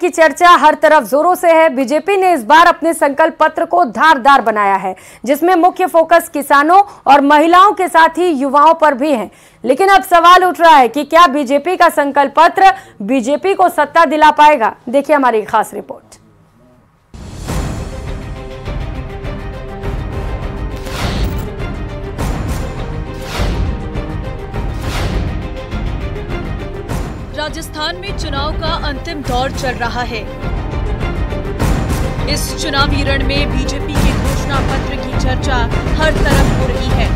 की चर्चा हर तरफ जोरों से है। बीजेपी ने इस बार अपने संकल्प पत्र को धारदार बनाया है, जिसमें मुख्य फोकस किसानों और महिलाओं के साथ ही युवाओं पर भी है। लेकिन अब सवाल उठ रहा है कि क्या बीजेपी का संकल्प पत्र बीजेपी को सत्ता दिला पाएगा? देखिए हमारी खास रिपोर्ट। राजस्थान में चुनाव का अंतिम दौर चल रहा है। इस चुनावी रण में बीजेपी के घोषणा पत्र की चर्चा हर तरफ हो रही है।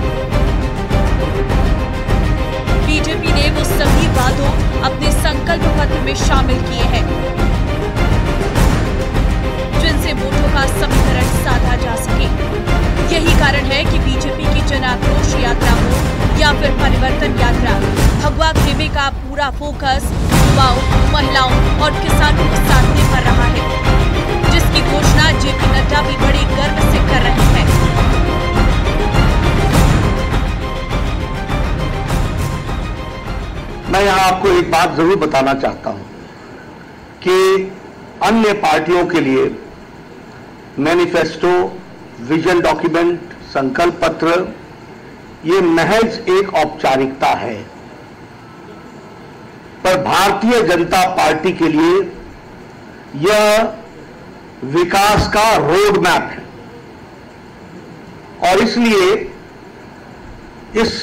बीजेपी ने वो सभी वादों अपने संकल्प पत्र में शामिल किए हैं, जिनसे वोटों का समीकरण साधा जा सके। यही कारण है कि बीजेपी की जन आक्रोश यात्रा हो या फिर परिवर्तन यात्रा, भगवा खेमे का पूरा फोकस युवाओं, महिलाओं और किसानों के साथ निभर रहा है, जिसकी घोषणा जेपी नड्डा भी बड़े गर्व से कर रहे हैं। मैं यहाँ आपको एक बात जरूर बताना चाहता हूँ कि अन्य पार्टियों के लिए मैनिफेस्टो, विजन डॉक्यूमेंट, संकल्प पत्र ये महज एक औपचारिकता है, पर भारतीय जनता पार्टी के लिए यह विकास का रोड मैप है। और इसलिए इस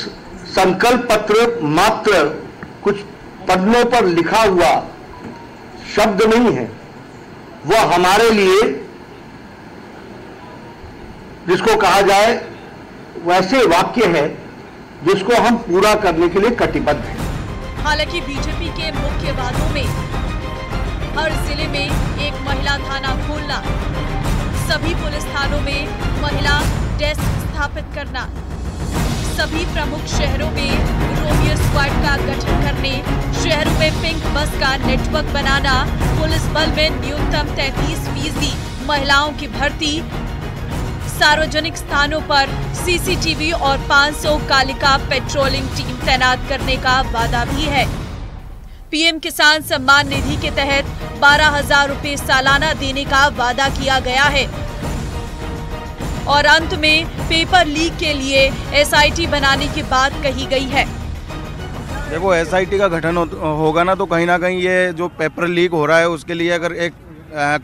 संकल्प पत्र मात्र कुछ पन्नों पर लिखा हुआ शब्द नहीं है, वह हमारे लिए जिसको कहा जाए वैसे वाक्य है जिसको हम पूरा करने के लिए कटिबद्ध हैं। हालांकि बीजेपी के मुख्य वादों में हर जिले में एक महिला थाना खोलना, सभी पुलिस थानों में महिला डेस्क स्थापित करना, सभी प्रमुख शहरों में रोमियो स्क्वाड का गठन करने, शहरों में पिंक बस का नेटवर्क बनाना, पुलिस बल में न्यूनतम 33% महिलाओं की भर्ती, सार्वजनिक स्थानों पर सीसीटीवी और 500 कालिका पेट्रोलिंग टीम तैनात करने का वादा भी है। पीएम किसान सम्मान निधि के तहत 12,000 रुपए सालाना देने का वादा किया गया है। और अंत में पेपर लीक के लिए एसआईटी बनाने की बात कही गई है। देखो, एसआईटी का गठन होगा ना, तो कहीं ना कहीं ये जो पेपर लीक हो रहा है उसके लिए अगर एक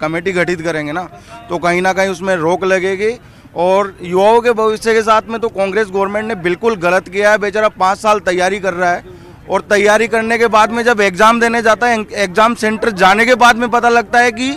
कमेटी गठित करेंगे ना, तो कहीं ना कहीं उसमें रोक लगेगी। और युवाओं के भविष्य के साथ में तो कांग्रेस गवर्नमेंट ने बिल्कुल गलत किया है। बेचारा 5 साल तैयारी कर रहा है और तैयारी करने के बाद में जब एग्जाम देने जाता है, एग्जाम सेंटर जाने के बाद में पता लगता है कि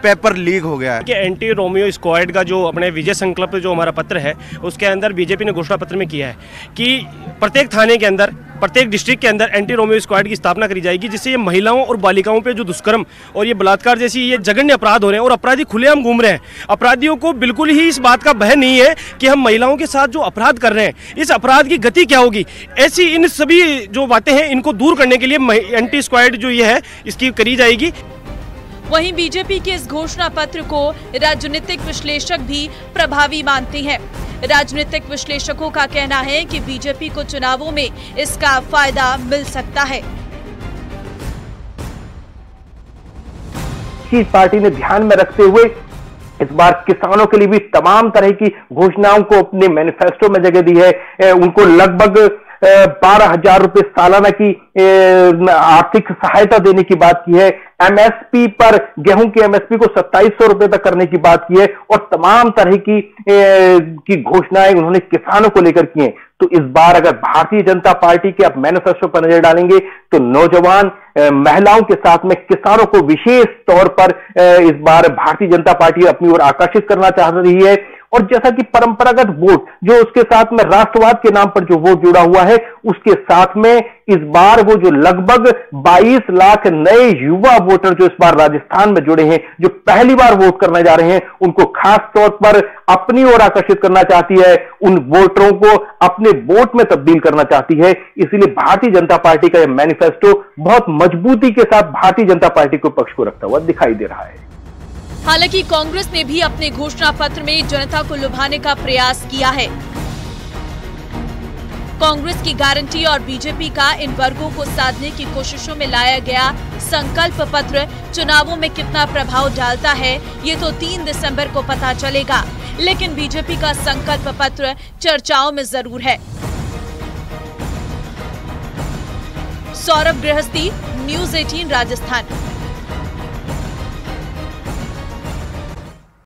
पेपर लीक हो गया है। कि एंटी रोमियो स्क्वाड का जो अपने विजय संकल्प जो हमारा पत्र है, उसके अंदर बीजेपी ने घोषणा पत्र में किया है कि प्रत्येक थाने के अंदर, प्रत्येक डिस्ट्रिक्ट के अंदर एंटी रोमियो स्क्वाड की स्थापना करी जाएगी, जिससे ये महिलाओं और बालिकाओं पे जो दुष्कर्म और ये बलात्कार जैसी ये जघन्य अपराध हो रहे हैं और अपराधी खुलेआम घूम रहे हैं। अपराधियों को बिल्कुल ही इस बात का भय नहीं है कि हम महिलाओं के साथ जो अपराध कर रहे हैं, इस अपराध की गति क्या होगी। ऐसी इन सभी जो बातें हैं, इनको दूर करने के लिए एंटी स्क्वाड जो ये है इसकी करी जाएगी। वहीं बीजेपी के इस घोषणा पत्र को राजनीतिक विश्लेषक भी प्रभावी मानते हैं। राजनीतिक विश्लेषकों का कहना है कि बीजेपी को चुनावों में इसका फायदा मिल सकता है। इस पार्टी ने ध्यान में रखते हुए इस बार किसानों के लिए भी तमाम तरह की घोषणाओं को अपने मैनिफेस्टो में जगह दी है। उनको लगभग 12,000 रुपए सालाना की आर्थिक सहायता देने की बात की है। एमएसपी पर, गेहूं की एमएसपी को 2700 रुपए तक करने की बात की है और तमाम तरह की घोषणाएं उन्होंने किसानों को लेकर की हैं। तो इस बार अगर भारतीय जनता पार्टी के आप मैनिफेस्टो पर नजर डालेंगे तो नौजवान, महिलाओं के साथ में किसानों को विशेष तौर पर इस बार भारतीय जनता पार्टी अपनी ओर आकर्षित करना चाह रही है। और जैसा कि परंपरागत वोट जो उसके साथ में राष्ट्रवाद के नाम पर जो वोट जुड़ा हुआ है, उसके साथ में इस बार वो जो लगभग 22 लाख नए युवा वोटर जो इस बार राजस्थान में जुड़े हैं, जो पहली बार वोट करने जा रहे हैं, उनको खास तौर पर अपनी ओर आकर्षित करना चाहती है, उन वोटरों को अपने वोट में तब्दील करना चाहती है। इसीलिए भारतीय जनता पार्टी का यह मैनिफेस्टो बहुत मजबूती के साथ भारतीय जनता पार्टी के पक्ष को रखता हुआ दिखाई दे रहा है। हालांकि कांग्रेस ने भी अपने घोषणा पत्र में जनता को लुभाने का प्रयास किया है। कांग्रेस की गारंटी और बीजेपी का इन वर्गों को साधने की कोशिशों में लाया गया संकल्प पत्र चुनावों में कितना प्रभाव डालता है, ये तो 3 दिसंबर को पता चलेगा। लेकिन बीजेपी का संकल्प पत्र चर्चाओं में जरूर है। सौरभ गृहस्थी, न्यूज़ 18 राजस्थान।